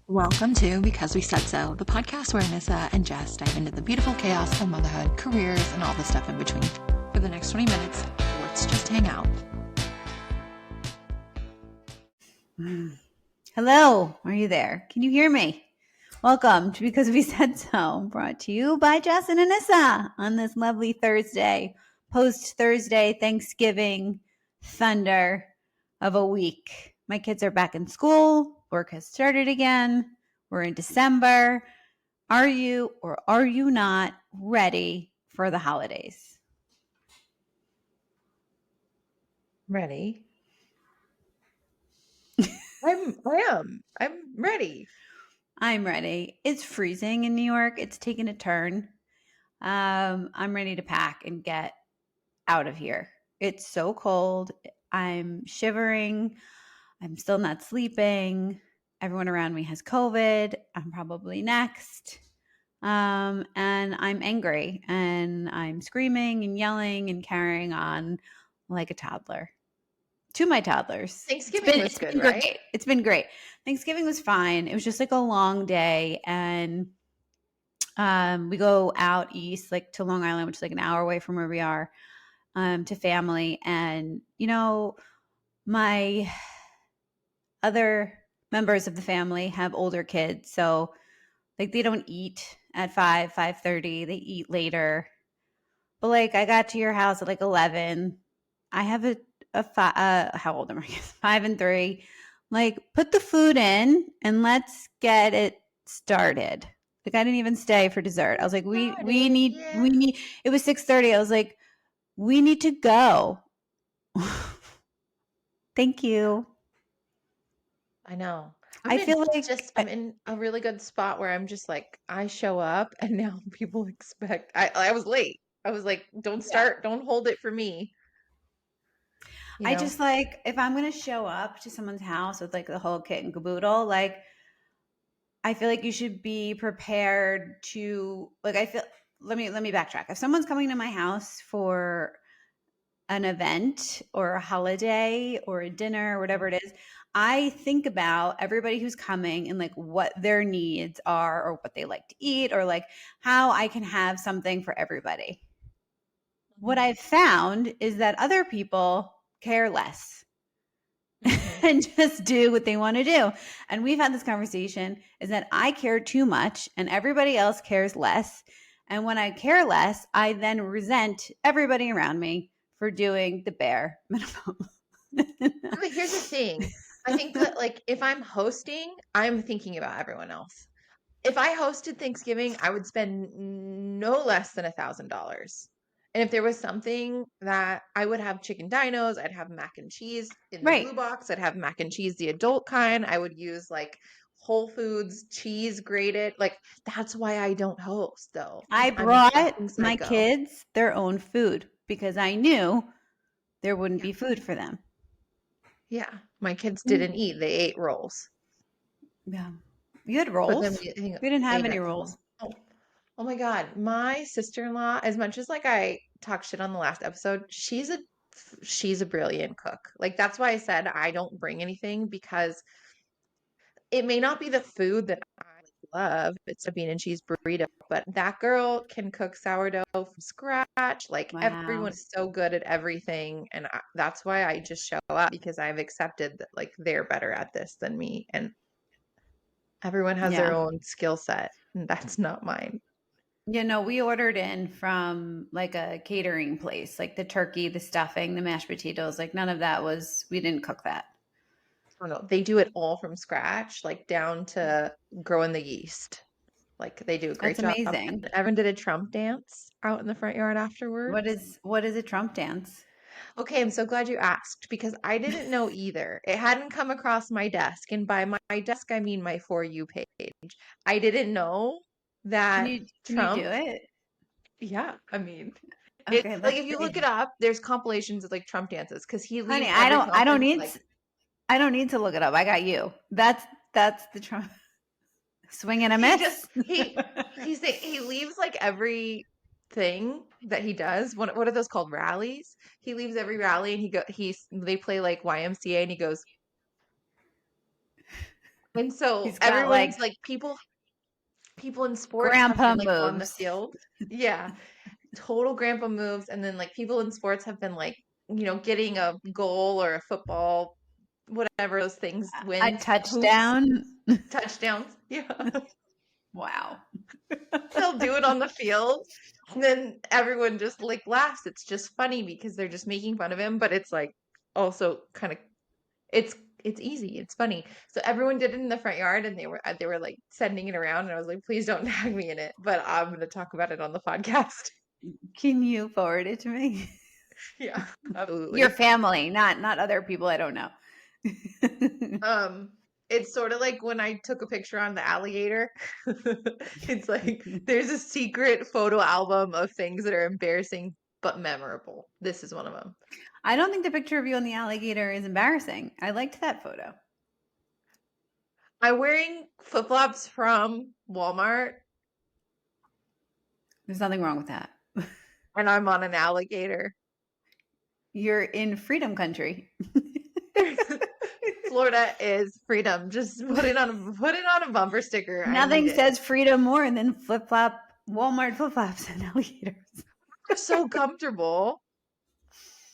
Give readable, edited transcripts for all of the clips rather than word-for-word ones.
Welcome to Because We Said So, the podcast where Anissa and Jess dive into the beautiful chaos of motherhood, careers, and all the stuff in between. For the next 20 minutes, let's just hang out. Hello, are you there? Can you hear me? Welcome to Because We Said So, brought to you by Jess and Anissa on this lovely Thursday, post-Thursday Thanksgiving thunder of a week. My kids are back in school. Work has started again. We're in December. Are you or are you not ready for the holidays? Ready? I am. I'm ready. I'm ready. It's freezing in New York. It's taken a turn. I'm ready to pack and get out of here. It's so cold. I'm shivering. I'm still not sleeping. Everyone around me has COVID. I'm probably next. And I'm angry and I'm screaming and yelling and carrying on like a toddler to my toddlers. Thanksgiving was good, right? Great. It's been great. Thanksgiving was fine. It was just like a long day, and we go out east, like to Long Island, which is like an hour away from where we are, to family. And, you know, my other members of the family have older kids. So like they don't eat at 5:30. They eat later. But like I got to your house at like 11. I have how old am I? 5 and 3. Like put the food in and let's get it started. Like I didn't even stay for dessert. I was like, we need. It was 6:30. I was like, we need to go. Thank you. I know. I feel like I'm in a really good spot where I'm just like, I show up and now people expect. I was late. I was like, don't hold it for me. I just like, if I'm going to show up to someone's house with like the whole kit and caboodle, like I feel like you should be prepared to, like, let me backtrack. If someone's coming to my house for an event or a holiday or a dinner or whatever it is, I think about everybody who's coming and like what their needs are or what they like to eat or like how I can have something for everybody. What I've found is that other people care less and just do what they want to do. And we've had this conversation is that I care too much and everybody else cares less. And when I care less, I then resent everybody around me for doing the bare minimum. But here's the thing. I think that like if I'm hosting, I'm thinking about everyone else. If I hosted Thanksgiving, I would spend no less than $1,000. And if there was something that I would have chicken dinos, I'd have mac and cheese in the blue box. I'd have mac and cheese, the adult kind. I would use like Whole Foods cheese grated. Like that's why I don't host though. I brought my kids their own food because I knew there wouldn't be food for them. Yeah. My kids didn't eat. They ate rolls. Yeah. You had rolls? We didn't have any rolls. Oh my God. My sister-in-law, as much as like I talked shit on the last episode, she's a brilliant cook. Like that's why I said I don't bring anything because it may not be the food that I love. It's a bean and cheese burrito, but that girl can cook sourdough from scratch. Like everyone's so good at everything. And that's why I just show up because I've accepted that like they're better at this than me. And everyone has their own skill set. And that's not mine. Yeah, no, we ordered in from like a catering place, like the turkey, the stuffing, the mashed potatoes, like none of that we didn't cook that. Oh no, they do it all from scratch, like down to growing the yeast. Like they do a great job. That's amazing. Everyone did a Trump dance out in the front yard afterwards. What is a Trump dance? Okay, I'm so glad you asked because I didn't know either. It hadn't come across my desk, and by my desk I mean my For You page. I didn't know that Trump. You do it? Yeah, I mean, okay, it's like if you look it up, there's compilations of like Trump dances because he leaves. Honey, I don't need to look it up. I got you. That's the Trump swing and a miss. He leaves like every thing that he does. What are those called? Rallies. He leaves every rally and they play like YMCA and he goes And so He's got everyone's like people in sports have grandpa been like on the moves. field. Yeah. Total grandpa moves. And then like people in sports have been like, getting a goal or a football, whatever those things, A wins, hoops, touchdown. touchdowns. Yeah. Wow. They'll do it on the field. And then everyone just like laughs. It's just funny because they're just making fun of him, but it's like also kind of it's it's easy. It's funny. So everyone did it in the front yard and they were like sending it around and I was like, please don't tag me in it. But I'm gonna talk about it on the podcast. Can you forward it to me? Yeah, absolutely. Your family, not other people I don't know. It's sort of like when I took a picture on the alligator. It's like there's a secret photo album of things that are embarrassing but memorable. This is one of them. I don't think the picture of you on the alligator is embarrassing. I liked that photo. I'm wearing flip-flops from Walmart There's nothing wrong with that. and I'm on an alligator. You're in freedom country. Florida is freedom. Just put it on a bumper sticker. Nothing says freedom more than Walmart flip-flops and alligators. They're so comfortable.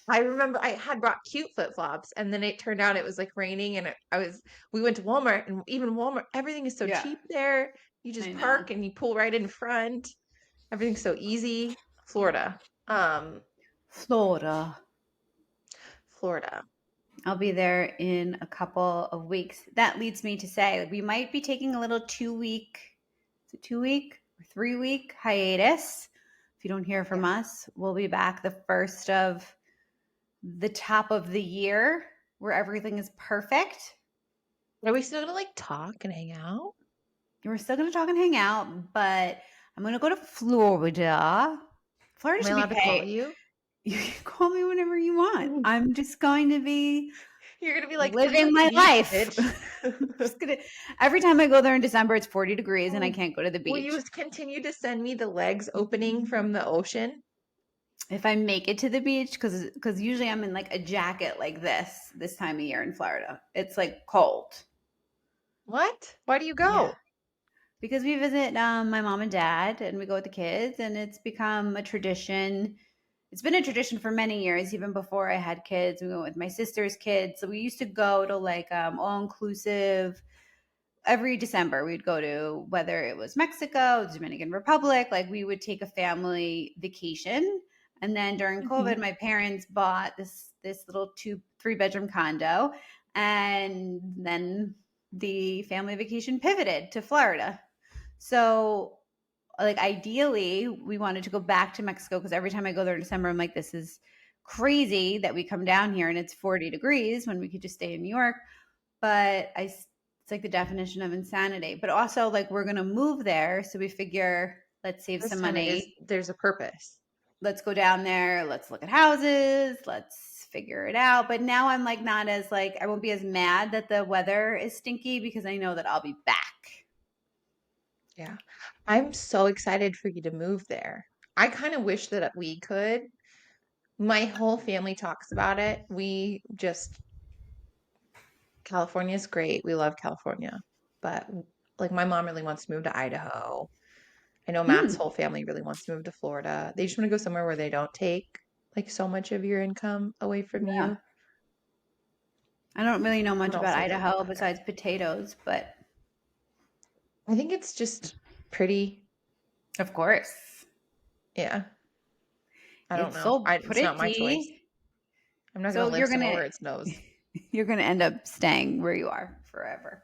I remember I had brought cute flip-flops and then it turned out it was like raining and we went to Walmart and even Walmart, everything is so cheap there. You just park and you pull right in front. Everything's so easy. Florida. Florida. I'll be there in a couple of weeks. That leads me to say we might be taking a little 2-week or 3-week hiatus. If you don't hear from us, we'll be back the first of the top of the year where everything is perfect. Are we still gonna like talk and hang out? We're still gonna talk and hang out, but I'm gonna go to Florida. Florida should be call you? You can call me whenever you want. I'm just going to be. You're gonna be like living my life. Just gonna, every time I go there in December, it's 40 degrees and I can't go to the beach. Will you continue to send me the legs opening from the ocean? If I make it to the beach, because usually I'm in like a jacket like this time of year in Florida. It's like cold. What? Why do you go? Yeah. Because we visit my mom and dad and we go with the kids and it's become a tradition. It's been a tradition for many years, even before I had kids. We went with my sister's kids. So we used to go to like all-inclusive. Every December we'd go to, whether it was Mexico, the Dominican Republic, like we would take a family vacation. And then during COVID, my parents bought this little 3-bedroom condo. And then the family vacation pivoted to Florida. So like ideally we wanted to go back to Mexico because every time I go there in December, I'm like, this is crazy that we come down here and it's 40 degrees when we could just stay in New York. But it's like the definition of insanity. But also like we're going to move there. So we figure let's save some money. There's a purpose. Let's go down there. Let's look at houses. Let's figure it out. But now I'm like not as like, I won't be as mad that the weather is stinky because I know that I'll be back. Yeah. I'm so excited for you to move there. I kind of wish that we could. My whole family talks about it. California is great. We love California. But like my mom really wants to move to Idaho. I know Matt's whole family really wants to move to Florida. They just want to go somewhere where they don't take like so much of your income away from you. I don't really know much about Idaho besides potatoes, but I think it's just pretty. Of course. Yeah. I don't know. So it's not my choice. I'm not going to live somewhere where it snows. You're going to end up staying where you are forever.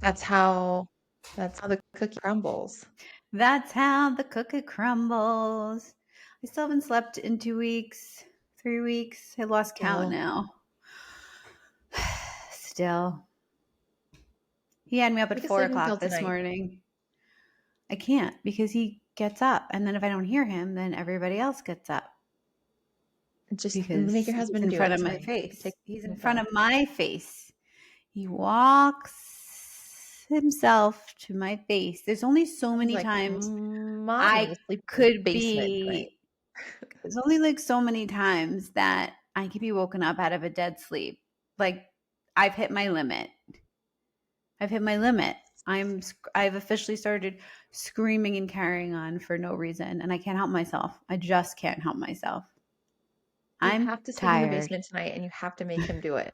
That's how the cookie crumbles. That's how the cookie crumbles. I still haven't slept in 2 weeks, 3 weeks. I lost count now. Still. He had me up at 4 o'clock this morning. I can't because he gets up. And then if I don't hear him, then everybody else gets up. Just make your husband in front of my face. He's in front of my face. He walks himself to my face. There's only so many times I could be. There's only like so many times that I could be woken up out of a dead sleep. Like I've hit my limit. I've hit my limit. I've officially started screaming and carrying on for no reason, and I can't help myself. I just can't help myself. You I'm have to sleep in the tired. basement tonight, and you have to make him do it.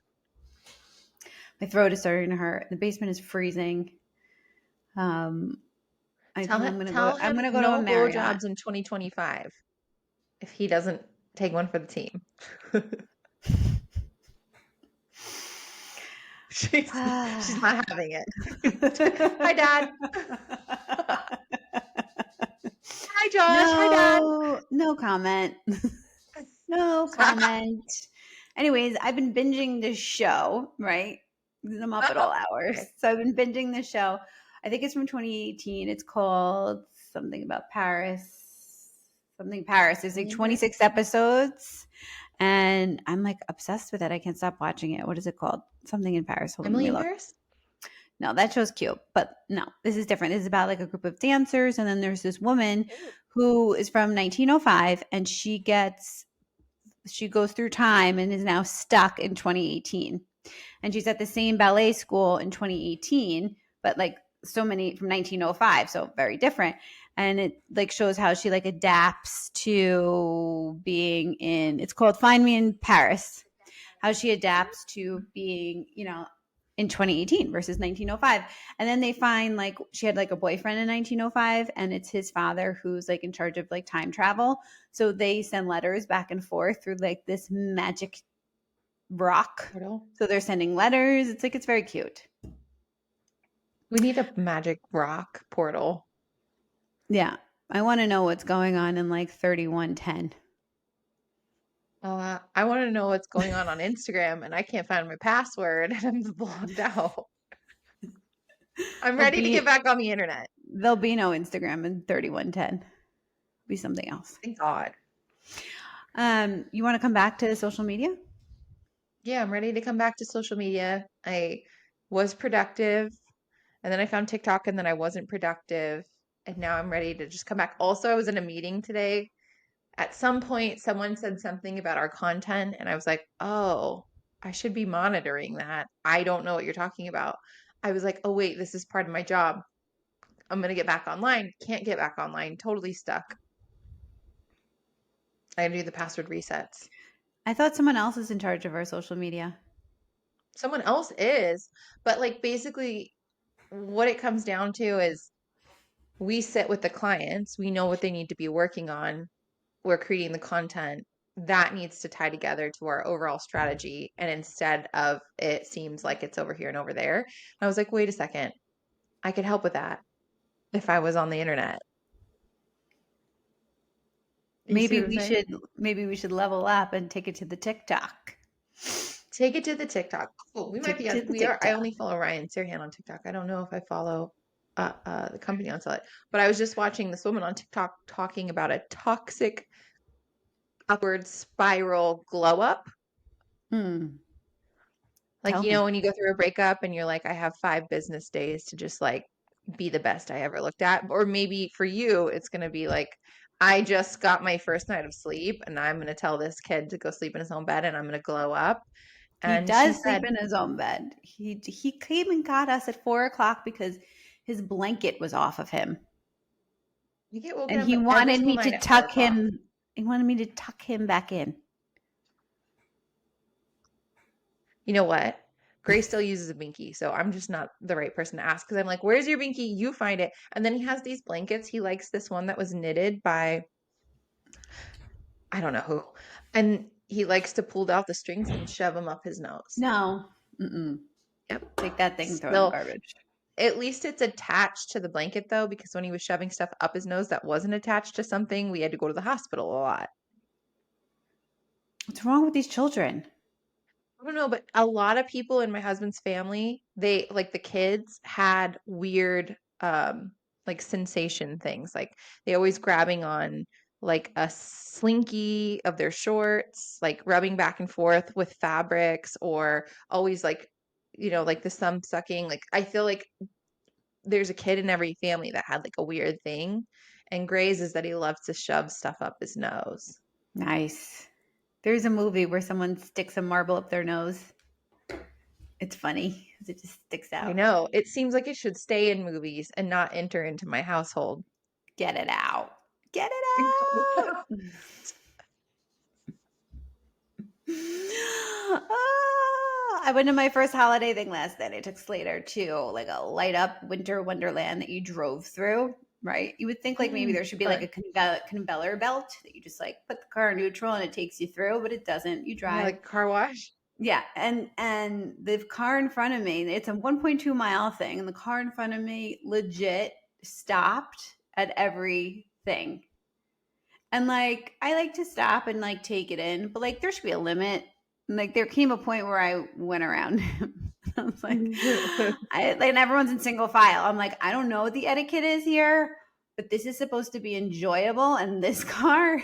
My throat is starting to hurt. The basement is freezing. I'm gonna Tell I'm him gonna go to a no Marriott. blowjobs in 2025 if he doesn't take one for the team. She's not having it. Hi, Dad. Hi, Josh. Hi, Dad. No comment. No comment. Anyways, I've been binging this show, right? I'm up at all hours. Okay. So I've been binging this show. I think it's from 2018. It's called something about Paris. Something Paris. There's like 26 episodes. And I'm like obsessed with it. I can't stop watching it. What is it called? Something in Paris. Hold on, let Emily me in look. Paris? No, that show's cute, but no, this is different. This is about like a group of dancers, and then there's this woman who is from 1905, and she goes through time and is now stuck in 2018. And she's at the same ballet school in 2018, but like so many from 1905, so very different. And it like shows how she like adapts to being in, it's called Find Me in Paris, how she adapts to being, in 2018 versus 1905. And then they find like she had like a boyfriend in 1905, and it's his father who's like in charge of like time travel. So they send letters back and forth through like this magic rock. So they're sending letters. It's very cute. We need a magic rock portal. Yeah. I want to know what's going on in like 3110. I want to know what's going on Instagram, and I can't find my password, and I'm blocked out. I'm ready to get back on the internet. There'll be no Instagram in 3110. Be something else. Thank God. You want to come back to social media? Yeah, I'm ready to come back to social media. I was productive, and then I found TikTok, and then I wasn't productive, and now I'm ready to just come back. Also, I was in a meeting today. At some point, someone said something about our content, and I was like, oh, I should be monitoring that. I don't know what you're talking about. I was like, oh, wait, this is part of my job. I'm going to get back online. Can't get back online. Totally stuck. I got to do the password resets. I thought someone else is in charge of our social media. Someone else is, but like basically what it comes down to is we sit with the clients. We know what they need to be working on. We're creating the content that needs to tie together to our overall strategy. And instead of it seems like it's over here and over there, I was like, wait a second. I could help with that if I was on the internet. Maybe we should level up and take it to the TikTok. Take it to the TikTok. Cool. We might be on, we are. I only follow Ryan Serhan on TikTok. I don't know if I follow the company on it, but I was just watching this woman on TikTok talking about a toxic upward spiral glow up. Like, when you go through a breakup and you're like, I have 5 business days to just like be the best I ever looked at. Or maybe for you, it's going to be like, I just got my first night of sleep and I'm going to tell this kid to go sleep in his own bed and I'm going to glow up. And he does sleep in his own bed. He came and got us at 4:00 because his blanket was off of him. And he wanted me to tuck him. He wanted me to tuck him back in. You know what? Grace still uses a binky, so I'm just not the right person to ask because I'm like, where's your binky? You find it. And then he has these blankets. He likes this one that was knitted by, I don't know who. And he likes to pull out the strings and shove them up his nose. No. Yep. Take that thing and throw it in the garbage. At least it's attached to the blanket, though, because when he was shoving stuff up his nose that wasn't attached to something, we had to go to the hospital a lot. What's wrong with these children? I don't know, but a lot of people in my husband's family, they like the kids had weird like sensation things. Like they always grabbing on like a slinky of their shorts, like rubbing back and forth with fabrics, or always like, like the thumb sucking. Like I feel like there's a kid in every family that had like a weird thing. And Gray's is that he loves to shove stuff up his nose. Nice. There's a movie where someone sticks a marble up their nose. It's funny because it just sticks I out. know. It seems like it should stay in movies and not enter into my household. Get it out. Get it out. I went to my first holiday thing last night. I took Slater to like a light up winter wonderland that you drove through, right? You would think like maybe there should be like a conveyor belt that you just like put the car in neutral and it takes you through, but it doesn't. You drive. Yeah, like car wash. Yeah, and the car in front of me, it's a 1.2 mile thing, and the car in front of me legit stopped at everything. And like I like to stop and like take it in, but like there should be a limit. And like there came a point where I went around him. I was like, and everyone's in single file. I'm like, I don't know what the etiquette is here, but this is supposed to be enjoyable, and this car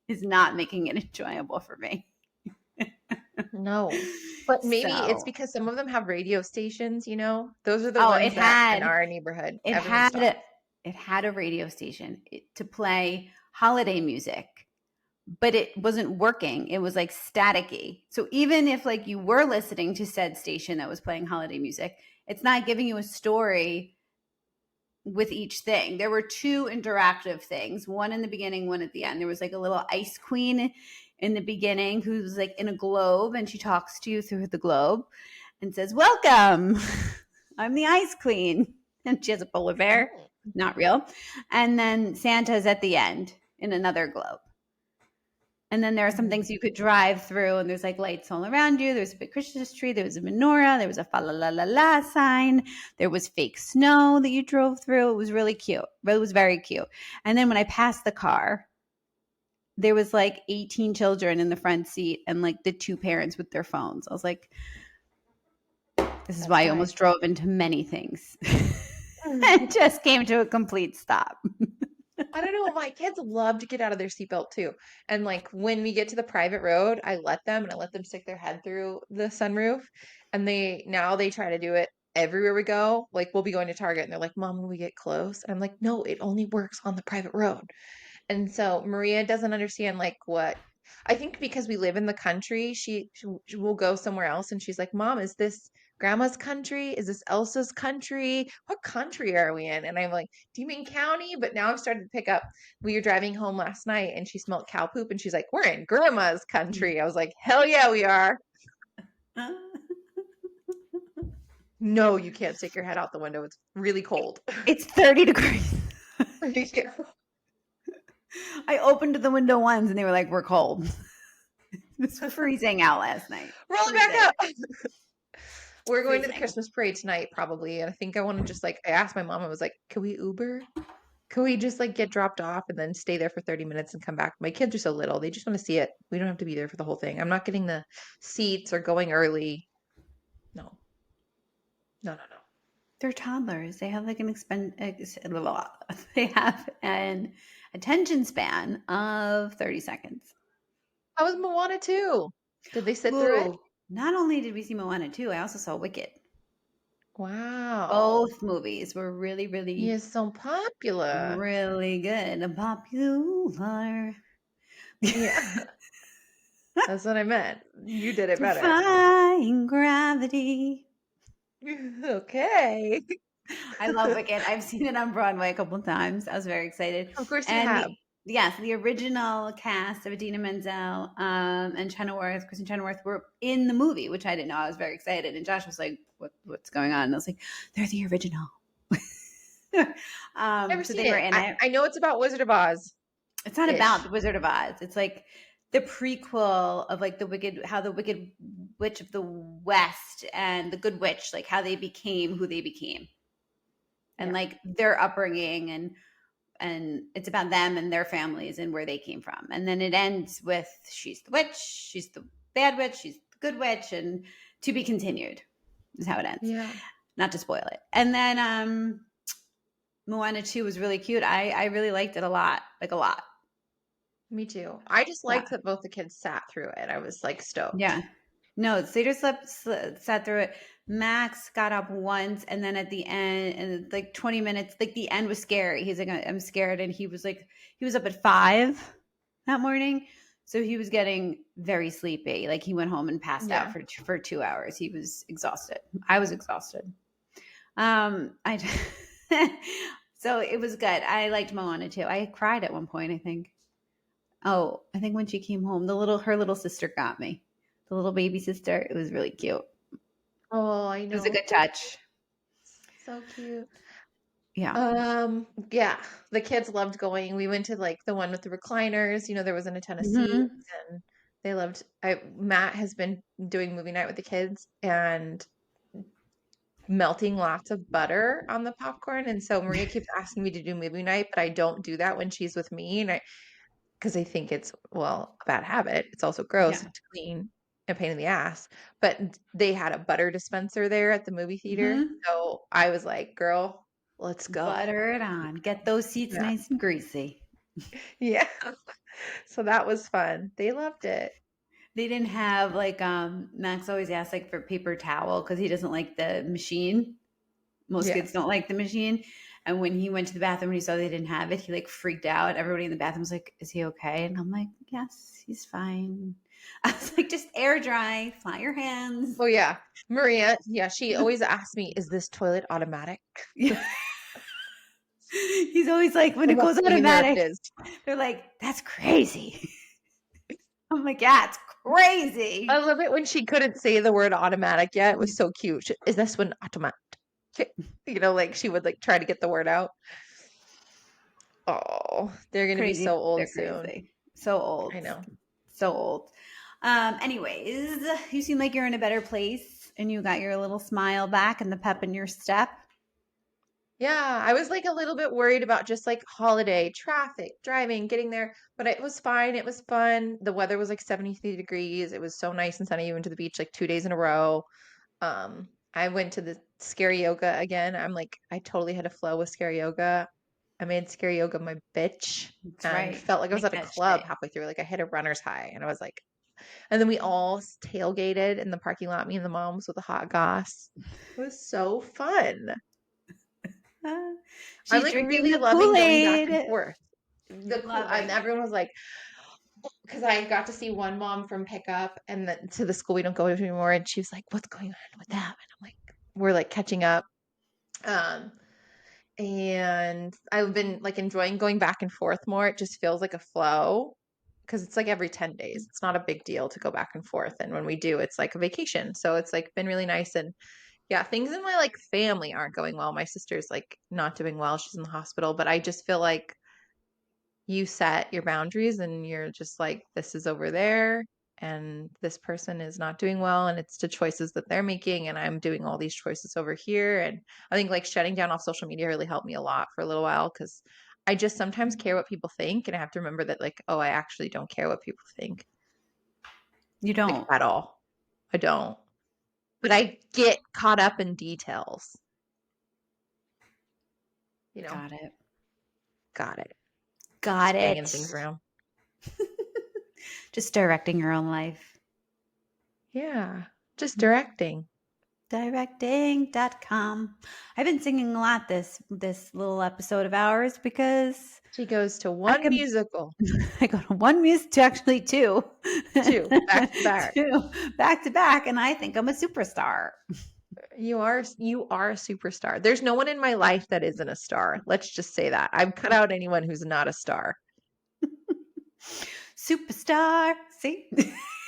is not making it enjoyable for me. No. But maybe it's So, because some of them have radio stations, you know? Those are the oh, ones that in our neighborhood, it everyone stops. had it had a radio station to play holiday music, but it wasn't working. It was like staticky. So even if like you were listening to said station that was playing holiday music, it's not giving you a story with each thing. There were two interactive things, one in the beginning, one at the end. There was like a little ice queen in the beginning who's like in a globe, and she talks to you through the globe and says, "Welcome, I'm the ice queen." And she has a polar bear, not real. And then Santa's at the end in another globe. And then there are some things you could drive through, and there's like lights all around you. There's a big Christmas tree. There was a menorah. There was a fa la la la la sign. There was fake snow that you drove through. It was really cute. It was very cute. And then when I passed the car, there was like 18 children in the front seat and like the two parents with their phones. I was like, this is why I almost drove into many things. And just came to a complete stop. I don't know. My kids love to get out of their seatbelt too. And like when we get to the private road, I let them stick their head through the sunroof. And they try to do it everywhere we go. Like we'll be going to Target and they're like, "Mom, when we get close?" And I'm like, "No, it only works on the private road." And so Maria doesn't understand like what I think because we live in the country, she will go somewhere else and she's like, "Mom, is this grandma's country? Is this Elsa's country? What country are we in?" And I'm like, "Do you mean county?" But now I've started to pick up. We were driving home last night and she smelled cow poop and she's like, "We're in grandma's country." I was like, "Hell yeah, we are." No, you can't stick your head out the window. It's really cold. It's 30 degrees. I opened the window once and they were like, "We're cold." It was freezing out last night. Roll it back up. We're going to the Christmas parade tonight, probably. And I think I want to just like, I asked my mom, I was like, "Can we Uber? Can we just like get dropped off and then stay there for 30 minutes and come back?" My kids are so little. They just want to see it. We don't have to be there for the whole thing. I'm not getting the seats or going early. No. No, no, no. They're toddlers. They have like they have an attention span of 30 seconds. How was Moana 2? Did they sit through it? Not only did we see Moana 2, I also saw Wicked. Wow. Both movies were really, really He is so popular. Really good. Popular. Yeah. That's what I meant. You did it better. Defying gravity. Okay. I love Wicked. I've seen it on Broadway a couple of times. I was very excited. Of course you have. Yes, the original cast of Idina Menzel and Kristen Chenoweth were in the movie, which I didn't know. I was very excited. And Josh was like, what's going on? And I was like, they're the original. Never so seen they were it. in it. I know it's about Wizard of Oz. It's not about the Wizard of Oz. It's like the prequel of like how the Wicked Witch of the West and the Good Witch, like how they became who they became. And like their upbringing and it's about them and their families and where they came from. And then it ends with she's the witch, she's the bad witch, she's the good witch, and to be continued is how it ends. Yeah. Not to spoil it. And then Moana 2 was really cute. I really liked it a lot. Like a lot. Me too. I just liked that both the kids sat through it. I was like stoked. Yeah. No, Slater sat through it. Max got up once, and then at the end, and like 20 minutes, like the end was scary. He's like, "I'm scared," and he was up at 5 that morning, So he was getting very sleepy. Like he went home and passed out Yeah. for 2 hours. He was exhausted. I was exhausted. I so it was good. I liked Moana too. I cried at one point, I think. Oh, I think when she came home, her little sister got me. The little baby sister. It was really cute. Oh, I It was a know. good touch. So cute. Yeah. Yeah, the kids loved going. We went to like the one with the recliners. There wasn't a ton of seats, Hmm. and they loved. Matt has been doing movie night with the kids and melting lots of butter on the popcorn. And so Maria keeps asking me to do movie night, but I don't do that when she's with me, because I think it's, well, a bad habit. It's also gross Yeah. and to clean, a pain in the ass. But they had a butter dispenser there at the movie theater, Hmm. so I was like, "Girl, let's go." Butter it on. Get those seats Yeah. nice and greasy. Yeah. So that was fun. They loved it. They didn't have like Max always asks like for paper towel because he doesn't like the machine. Most Yeah. kids don't like the machine. And when he went to the bathroom and he saw they didn't have it, he like freaked out. Everybody in the bathroom was like, "Is he okay?" And I'm like, "Yes, he's fine." I was like, "Just air dry, fly your hands." Oh yeah. Maria, yeah, she always asks me, "Is this toilet automatic?" He's always like, when I'm it not goes believing there it automatic, is. they're like, "That's crazy." I'm like, "Yeah, it's I crazy." love it when she couldn't say the word automatic yet. It was so cute. Is this one automatic? Like she would like try to get the word out. Oh, they're gonna be so Crazy. old They're soon. crazy. So old. I know. So old. Anyways, you seem like you're in a better place and you got your little smile back and the pep in your step. Yeah, I was like a little bit worried about just like holiday traffic, driving, getting there, but it was fine. It was fun. The weather was like 73 degrees. It was so nice and sunny. We went to the beach like 2 days in a row. I went to the scary yoga again. I totally had a flow with scary yoga. I made scary yoga my bitch That's and right. felt like I was Make at a that club shit. halfway through. Like I hit a runner's high and I was like, and then we all tailgated in the parking lot, me and the moms with the hot goss. It was so fun. Uh, I'm She's like drinking really the loving going back and Kool-Aid. forth. And Loving it. everyone was like, because I got to see one mom from pickup and then to the school we don't go to anymore, and she was like, "What's going on with that?" And I'm like, "We're like catching up." Um, and I've been like enjoying going back and forth more. It just feels like a flow because it's like every 10 days. It's not a big deal to go back and forth. And when we do, it's like a vacation. So it's like been really nice. And yeah, things in my like family aren't going well. My sister's like not doing well. She's in the hospital, but I just feel like you set your boundaries and you're just like, this is over there and this person is not doing well and it's the choices that they're making and I'm doing all these choices over here. And I think like shutting down off social media really helped me a lot for a little while because I just sometimes care what people think and I have to remember that like, oh, I actually don't care what people think. You Like don't. at all. I don't. But I get caught up in details. You know, Got it. got it. Got Just banging it. things around. Just directing your own life. Yeah. Just directing. Directing.com. I've been singing a lot this little episode of ours because She goes to I one can musical, I go to one music to actually two. two, back to back. Two back to back, and I think I'm a superstar. You are a superstar. There's no one in my life that isn't a star. Let's just say that. I've cut out anyone who's not a star. Superstar. See?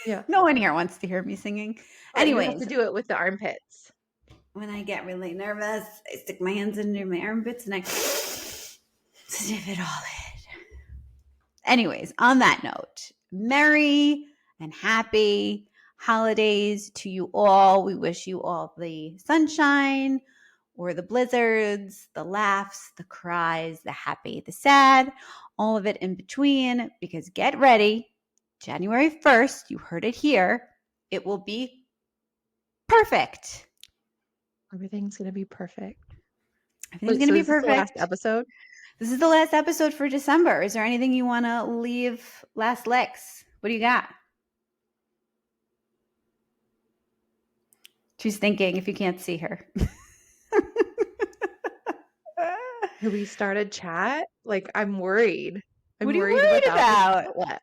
Yeah. No one here wants to hear me singing. But you have Anyways, to do it with the armpits. when I get really nervous, I stick my hands into my armpits and I sniff it all in. Anyways, on that note, merry and happy holidays to you all. We wish you all the sunshine or the blizzards, the laughs, the cries, the happy, the sad, all of it in between, because get ready. January 1st, you heard it here. It will be perfect. Everything's going to be perfect. Everything's Wait, going so to be is this the last perfect. episode? This is the last episode for December. Is there anything you want to leave last licks? What do you got? She's thinking if you can't see her. Have we started chat? Like, I'm worried. I'm What are you worried worried without this about? outlet.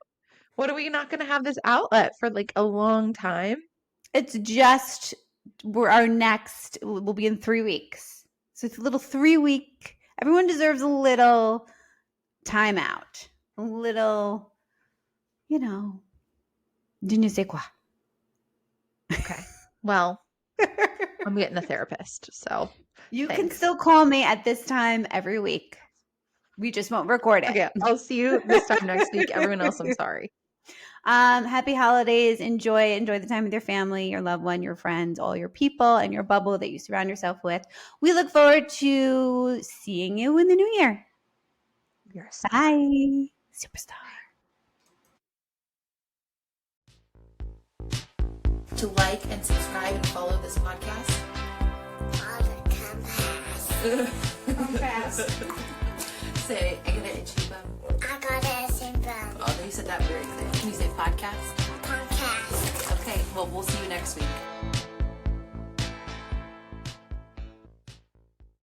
What, are we not going to have this outlet for like a long time? It's just our next will be in 3 weeks. So it's a little 3-week. Everyone deserves a little time out. A little, je ne sais quoi. Okay. Well, I'm getting a therapist, so you thanks. can still call me at this time every week. We just won't record it. Okay, I'll see you this time next week. Everyone else, I'm sorry. Happy holidays. Enjoy the time with your family, your loved one, your friends, all your people, and your bubble that you surround yourself with. We look forward to seeing you in the new year. You're a star. Bye, superstar. To like and subscribe and follow this podcast. Say, I got an itchy bum. I got an itchy bum. Oh, you said that very clear. Can you say podcast? Podcast. Okay, well, we'll see you next week.